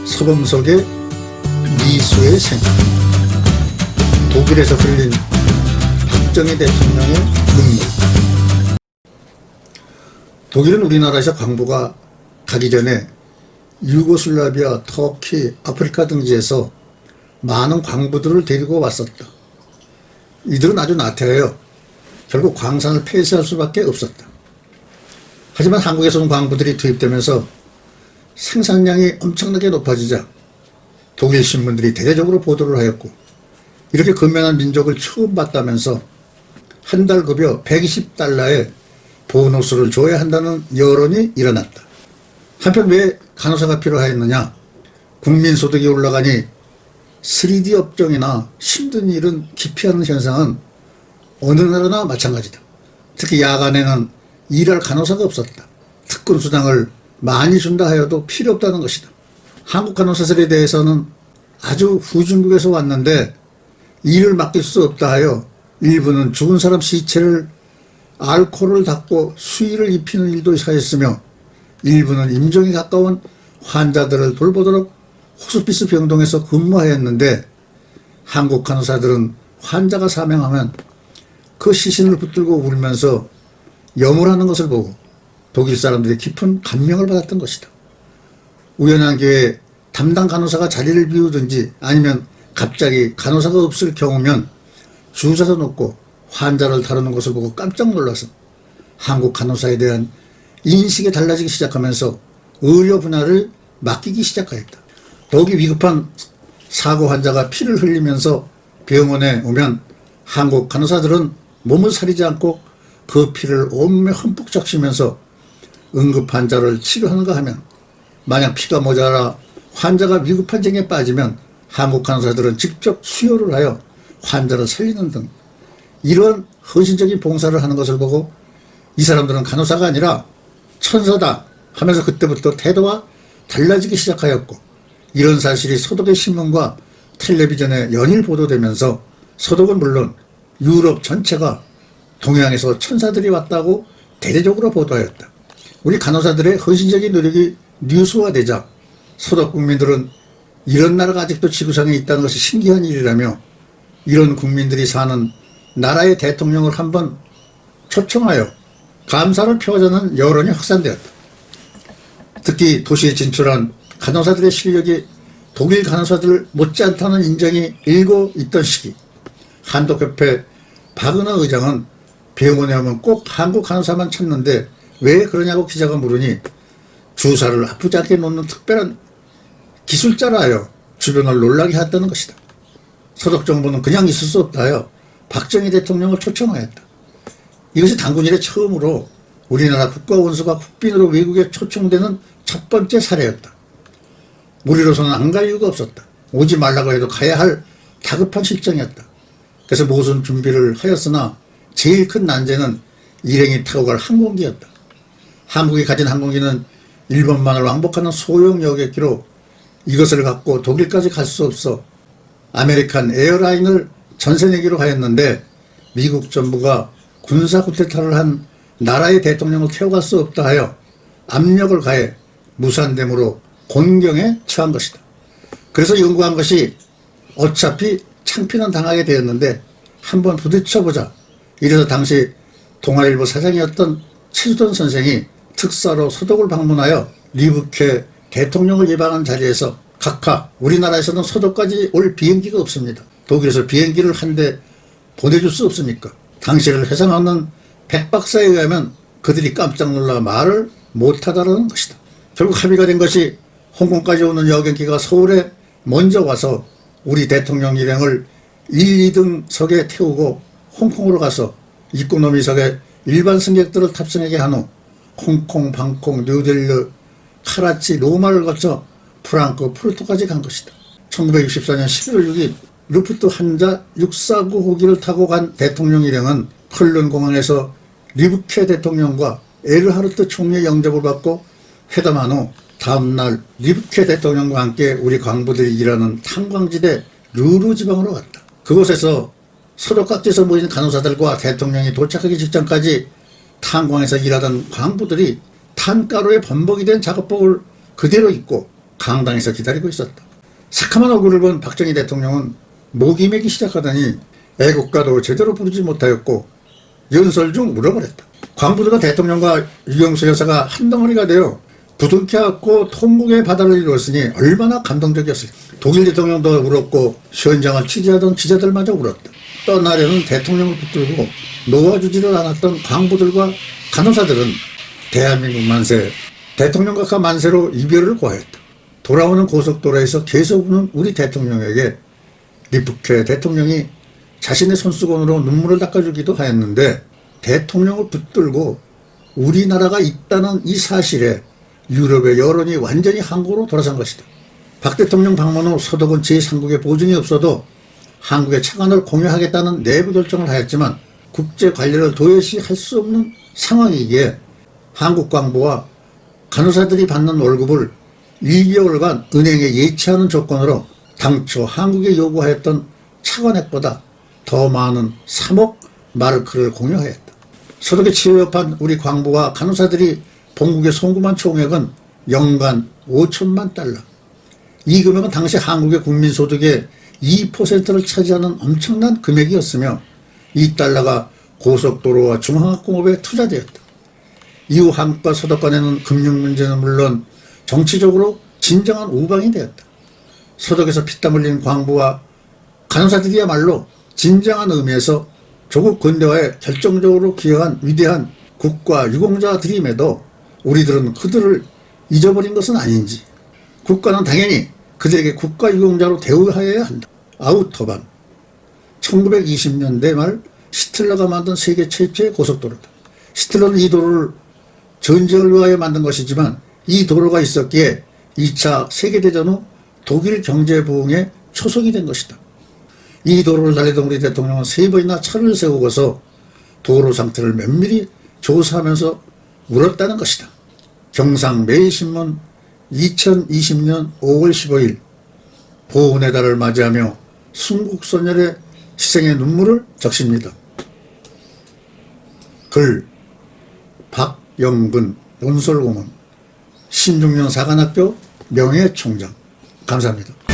서범 속의 미수의 생, 독일에서 흘린 박정희 대통령의 눈물. 독일은 우리나라에서 광부가 가기 전에 유고슬라비아, 터키, 아프리카 등지에서 많은 광부들을 데리고 왔었다. 이들은 아주 나태하여 결국 광산을 폐쇄할 수밖에 없었다. 하지만 한국에서는 광부들이 투입되면서 생산량이 엄청나게 높아지자 독일 신문들이 대대적으로 보도를 하였고, 이렇게 근면한 민족을 처음 봤다면서 한 달 급여 120달러의 보너스를 줘야 한다는 여론이 일어났다. 한편 왜 간호사가 필요하였느냐? 국민소득이 올라가니 3D 업종이나 힘든 일은 기피하는 현상은 어느 나라나 마찬가지다. 특히 야간에는 일할 간호사가 없었다. 특권 수당을 많이 준다 하여도 필요 없다는 것이다. 한국 간호사들에 대해서는 아주 후진국에서 왔는데 일을 맡길 수 없다 하여 일부는 죽은 사람 시체를 알코올을 닦고 수의를 입히는 일도 하였으며, 일부는 임종에 가까운 환자들을 돌보도록 호스피스 병동에서 근무하였는데, 한국 간호사들은 환자가 사망하면 그 시신을 붙들고 울면서 염을 것을 보고 독일 사람들이 깊은 감명을 받았던 것이다. 우연한 기회에 담당 간호사가 자리를 비우든지 아니면 갑자기 간호사가 없을 경우면 주사도 놓고 환자를 다루는 것을 보고 깜짝 놀라서 한국 간호사에 대한 인식이 달라지기 시작하면서 의료 분야를 맡기기 시작하였다. 더욱이 위급한 사고 환자가 피를 흘리면서 병원에 오면 한국 간호사들은 몸을 사리지 않고 그 피를 온몸에 흠뻑 적시면서 응급 환자를 치료하는가 하면, 만약 피가 모자라 환자가 위급한症에 빠지면 한국 간호사들은 직접 수혈을 하여 환자를 살리는 등 이런 헌신적인 봉사를 하는 것을 보고 이 사람들은 간호사가 아니라 천사다 하면서 그때부터 태도가 달라지기 시작하였고, 이런 사실이 서독의 신문과 텔레비전에 연일 보도되면서 서독은 물론 유럽 전체가 동양에서 천사들이 왔다고 대대적으로 보도하였다. 우리 간호사들의 헌신적인 노력이 뉴스화되자 서독 국민들은 이런 나라가 아직도 지구상에 있다는 것이 신기한 일이라며 이런 국민들이 사는 나라의 대통령을 한번 초청하여 감사를 표하자는 여론이 확산되었다. 특히 도시에 진출한 간호사들의 실력이 독일 간호사들 못지않다는 인정이 일고 있던 시기, 한독협회 박은하 의장은 병원에 오면 꼭 한국 간호사만 찾는데 왜 그러냐고 기자가 물으니 주사를 아프지 않게 놓는 특별한 기술자라 하여 주변을 놀라게 했다는 것이다. 서독 정부는 그냥 있을 수 없다 하여 박정희 대통령을 초청하였다. 이것이 단군 이래 처음으로 우리나라 국가원수가 국빈으로 외국에 초청되는 첫 번째 사례였다. 우리로서는 안 갈 이유가 없었다. 오지 말라고 해도 가야 할 다급한 실정이었다. 그래서 모든 준비를 하였으나 제일 큰 난제는 일행이 타고 갈 항공기였다. 한국이 가진 항공기는 일본만을 왕복하는 소형 여객기로 이것을 갖고 독일까지 갈 수 없어 아메리칸 에어라인을 전세 내기로 하였는데, 미국 정부가 군사 쿠데타를 한 나라의 대통령을 태워갈 수 없다 하여 압력을 가해 무산됨으로 곤경에 처한 것이다. 그래서 연구한 것이 어차피 창피는 당하게 되었는데 한번 부딪혀보자. 이래서 당시 동아일보 사장이었던 최수돈 선생이 특사로 서독을 방문하여 리브케 대통령을 예방한 자리에서 각하, 우리나라에서는 서독까지 올 비행기가 없습니다. 독일에서 비행기를 한 대 보내줄 수 없습니까? 당시를 회상하는 백 박사에 의하면 그들이 깜짝 놀라 말을 못하다라는 것이다. 결국 합의가 된 것이 홍콩까지 오는 여객기가 서울에 먼저 와서 우리 대통령 일행을 1, 2등석에 태우고 홍콩으로 가서 이코노미석에 일반 승객들을 탑승하게 한 후 홍콩, 방콕, 뉴델리, 카라치, 로마를 거쳐 프랑크, 포르토까지 간 것이다. 1964년 11월 6일 루프트 한자 649 호기를 타고 간 대통령 일행은 컬른 공항에서 리브케 대통령과 에르하르트 총리의 영접을 받고 회담한 후 다음날 리브케 대통령과 함께 우리 광부들이 일하는 탄광지대 르루 지방으로 갔다. 그곳에서 서독 각지에서 모인 간호사들과 대통령이 도착하기 직전까지 탄광에서 일하던 광부들이 탄가루에 범벅이 된 작업복을 그대로 입고 강당에서 기다리고 있었다. 새카만 얼굴을 본 박정희 대통령은 목이 메기 시작하더니 애국가도 제대로 부르지 못하였고 연설 중 물어버렸다. 광부들과 대통령과 유경수 여사가 한 덩어리가 되어 부둥켜 안고 통곡의 바다를 이루었으니 얼마나 감동적이었을까. 독일 대통령도 울었고 현장을 취재하던 기자들마저 울었다. 떠나려는 대통령을 붙들고 놓아주지를 않았던 광부들과 간호사들은 대한민국 만세, 대통령과 그 만세로 이별을 고하였다. 돌아오는 고속도로에서 계속 우는 우리 대통령에게 리프케 대통령이 자신의 손수건으로 눈물을 닦아주기도 하였는데 대통령을 붙들고 우리나라가 있다는 이 사실에 유럽의 여론이 완전히 한국으로 돌아선 것이다. 박 대통령 방문 후 서독은 제3국의 보증이 없어도 한국의 차관을 공유하겠다는 내부 결정을 하였지만 국제 관련을 도외시 할 수 없는 상황이기에 한국 광부와 간호사들이 받는 월급을 2개월간 은행에 예치하는 조건으로 당초 한국에 요구하였던 차관액보다 더 많은 3억 마르크를 공유하였다. 서독에 취업한 우리 광부와 간호사들이 본국에 송금한 총액은 연간 5천만 달러. 이 금액은 당시 한국의 국민소득의 2%를 차지하는 엄청난 금액이었으며 이 달러가 고속도로와 중앙학공업에 투자되었다. 이후 한국과 서독 간에는 금융 문제는 물론 정치적으로 진정한 우방이 되었다. 서독에서 피땀 흘린 광부와 간호사들이야말로 진정한 의미에서 조국 근대화에 결정적으로 기여한 위대한 국가 유공자들임에도 우리들은 그들을 잊어버린 것은 아닌지, 국가는 당연히 그들에게 국가 유공자로 대우하여야 한다. 아우토반, 1920년대 말 히틀러가 만든 세계 최초의 고속도로다. 히틀러는 이 도로를 전쟁을 위하여 만든 것이지만 이 도로가 있었기에 2차 세계대전 후 독일 경제 부흥의 초석이 된 것이다. 이 도로를 달리던 우리 대통령은 3번이나 차를 세우고서 도로 상태를 면밀히 조사하면서 울었다는 것이다. 경상매일신문 2020년 5월 15일 보훈의 달을 맞이하며 순국선열의 희생의 눈물을 적십니다. 글 박영근 논설고문 신중년 사관학교 명예총장. 감사합니다.